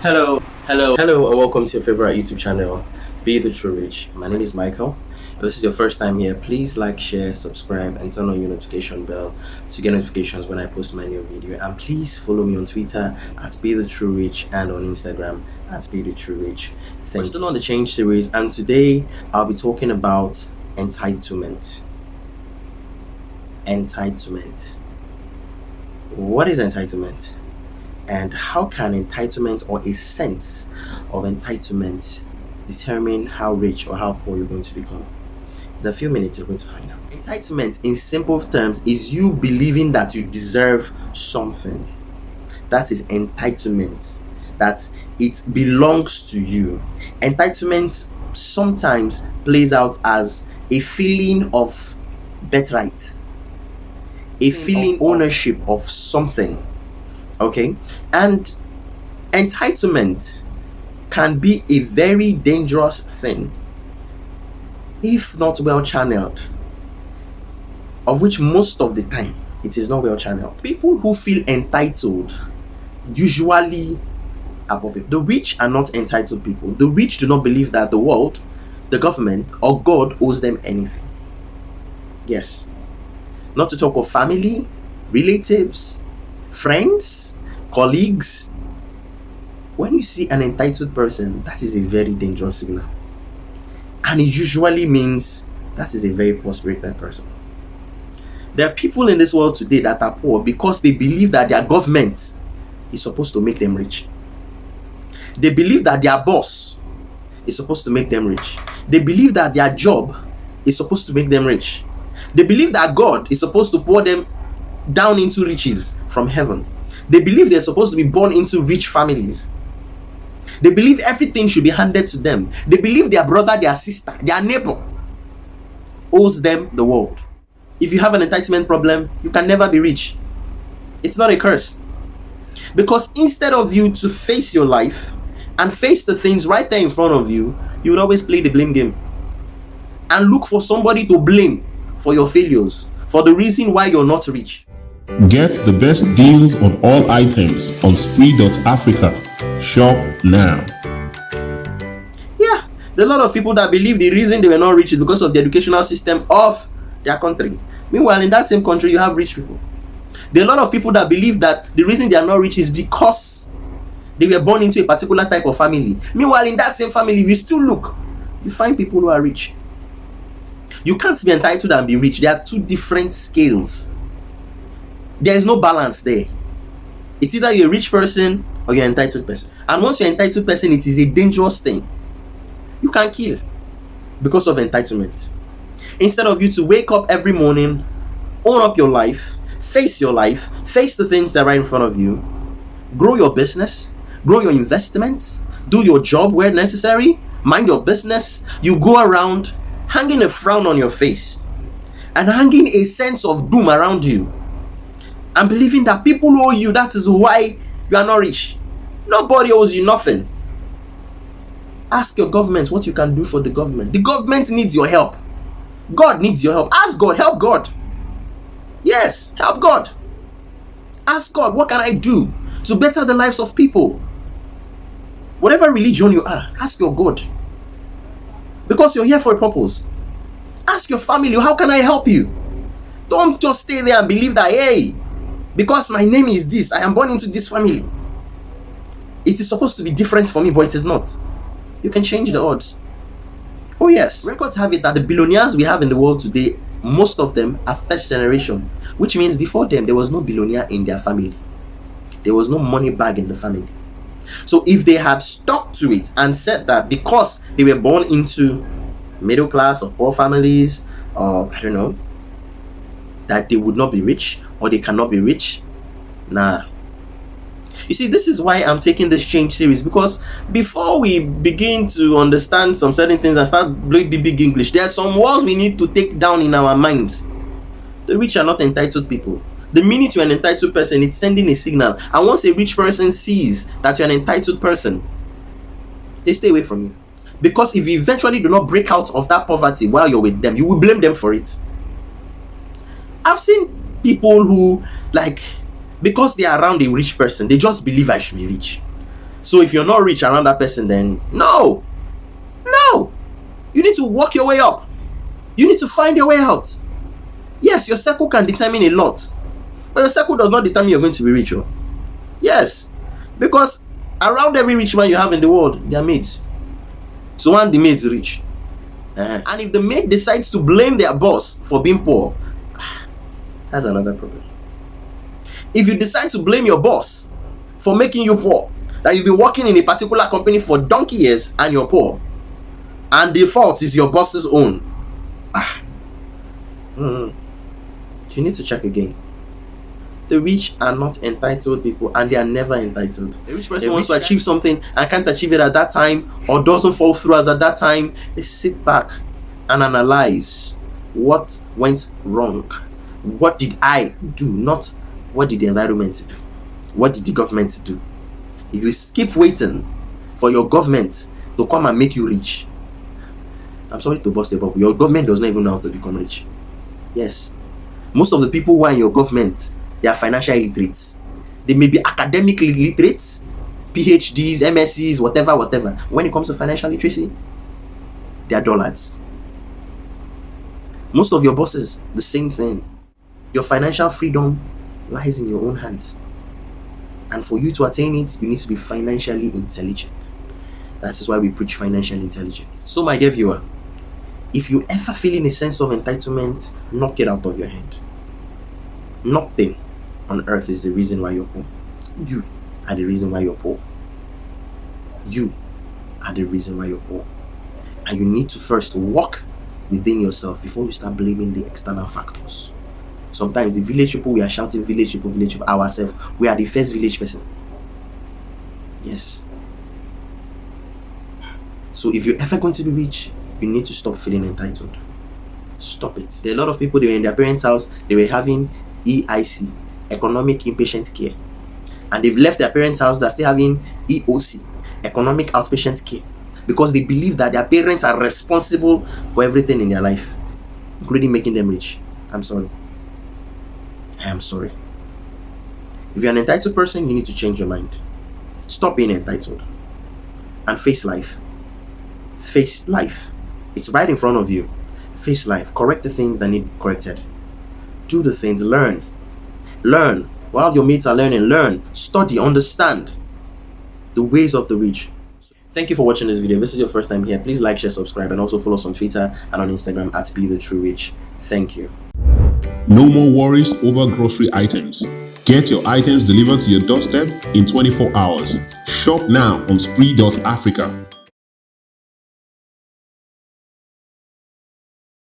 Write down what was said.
Hello, and welcome to your favorite YouTube channel, Be the True Rich. My name is Michael. If this is your first time here, please like, share, subscribe, and turn on your notification bell to get notifications when I post my new video. And please follow me on Twitter at Be the True Rich and on Instagram at Be the True Rich. We're still on the Change series, and today I'll be talking about entitlement. Entitlement. What is entitlement? And how can entitlement or a sense of entitlement determine how rich or how poor you're going to become? In a few minutes, you're going to find out. Entitlement, in simple terms, is you believing that you deserve something. That is entitlement, that it belongs to you. Entitlement sometimes plays out as a feeling of birthright, a feeling of ownership of something. Okay, and entitlement can be a very dangerous thing if not well channeled, of which most of the time it is not well channeled. People who feel entitled usually are poor people. The rich are not entitled people. The rich do not believe that the world, the government, or God owes them anything. Yes, not to talk of family, relatives, friends, colleagues. When you see an entitled person, that is a very dangerous signal, and it usually means that is a very poor spirited person. There are people in this world today that are poor because they believe that their government is supposed to make them rich. They believe that their boss is supposed to make them rich. They believe that their job is supposed to make them rich. They believe that God is supposed to pour them down into riches from heaven. They believe they're supposed to be born into rich families. They believe everything should be handed to them. They believe their brother, their sister, their neighbor owes them the world. If you have an entitlement problem, you can never be rich. It's not a curse. Because instead of you to face your life and face the things right there in front of you, you would always play the blame game and look for somebody to blame for your failures, for the reason why you're not rich. Get the best deals on all items on spree.africa. Shop now. Yeah, there are a lot of people that believe the reason they were not rich is because of the educational system of their country. Meanwhile, in that same country, you have rich people. There are a lot of people that believe that the reason they are not rich is because they were born into a particular type of family. Meanwhile, in that same family, if you still look, you find people who are rich. You can't be entitled and be rich. There are two different scales. There is no balance there. It's either you're a rich person or you're an entitled person. And once you're an entitled person, it is a dangerous thing. You can kill because of entitlement. Instead of you to wake up every morning, own up your life, face the things that are right in front of you, grow your business, grow your investments, do your job where necessary, mind your business, you go around hanging a frown on your face and hanging a sense of doom around you, and believing that people owe you, that is why you are not rich. Nobody owes you nothing. Ask your government what you can do for the government. The government needs your help. God needs your help. Ask God, help God. Yes, help God. Ask God, what can I do to better the lives of people? Whatever religion you are, ask your God. Because you're here for a purpose. Ask your family, how can I help you? Don't just stay there and believe that, hey, because my name is this, I am born into this family, it is supposed to be different for me, but it is not. You can change the odds. Oh yes, records have it that the billionaires we have in the world today, most of them are first generation, which means before them there was no billionaire in their family. There was no money bag in the family. So if they had stuck to it and said that because they were born into middle class or poor families, or I don't know, that they would not be rich or they cannot be rich, nah. You see, this is why I'm taking this change series, because before we begin to understand some certain things and start blowing big English, there are some walls we need to take down in our minds. The rich are not entitled people. The minute you're an entitled person, it's sending a signal. And once a rich person sees that you're an entitled person, they stay away from you. Because if you eventually do not break out of that poverty while you're with them, you will blame them for it. I've seen people who, like, because they are around a rich person, they just believe I should be rich. So if you're not rich around that person, then no. You need to work your way up. You need to find your way out. Yes, your circle can determine a lot, but your circle does not determine you're going to be rich. Oh. Yes, because around every rich man you have in the world, they are mates. So one, the mate is rich. And if the mate decides to blame their boss for being poor, that's another problem. If you decide to blame your boss for making you poor, that you've been working in a particular company for donkey years and you're poor, and the fault is your boss's own, you need to check again. The rich are not entitled people, and they are never entitled. A rich person wants to achieve something and can't achieve it at that time, or doesn't fall through as at that time. They sit back and analyze what went wrong. What did I do? Not what did the environment do? What did the government do? If you keep waiting for your government to come and make you rich, I'm sorry to burst your bubble, your government does not even know how to become rich. Yes. Most of the people who are in your government, they are financial illiterates. They may be academically literate, PhDs, MScs, whatever. When it comes to financial literacy, they are dullards. Most of your bosses, the same thing. Your financial freedom lies in your own hands. And for you to attain it, you need to be financially intelligent. That is why we preach financial intelligence. So my dear viewer, if you ever feel a sense of entitlement, knock it out of your head. Nothing on earth is the reason why you're poor. You are the reason why you're poor. You are the reason why you're poor. And you need to first walk within yourself before you start blaming the external factors. Sometimes the village people, we are shouting village people ourselves. We are the first village person. Yes. So if you're ever going to be rich, you need to stop feeling entitled. Stop it. There are a lot of people, they were in their parents' house, they were having EIC, Economic Inpatient Care. And they've left their parents' house, they're still having EOC, Economic Outpatient Care. Because they believe that their parents are responsible for everything in their life, including making them rich. I'm sorry. I am sorry. If you're an entitled person, you need to change your mind. Stop being entitled and face life. Face life. It's right in front of you. Face life. Correct the things that need corrected. Do the things. Learn. While your mates are learning, learn. Study. Understand the ways of the rich. Thank you for watching this video. If this is your first time here, please like, share, subscribe, and also follow us on Twitter and on Instagram at @BeTheTrueRich. Thank you. No more worries over grocery items. Get your items delivered to your doorstep in 24 hours. Shop now on Spree.Africa.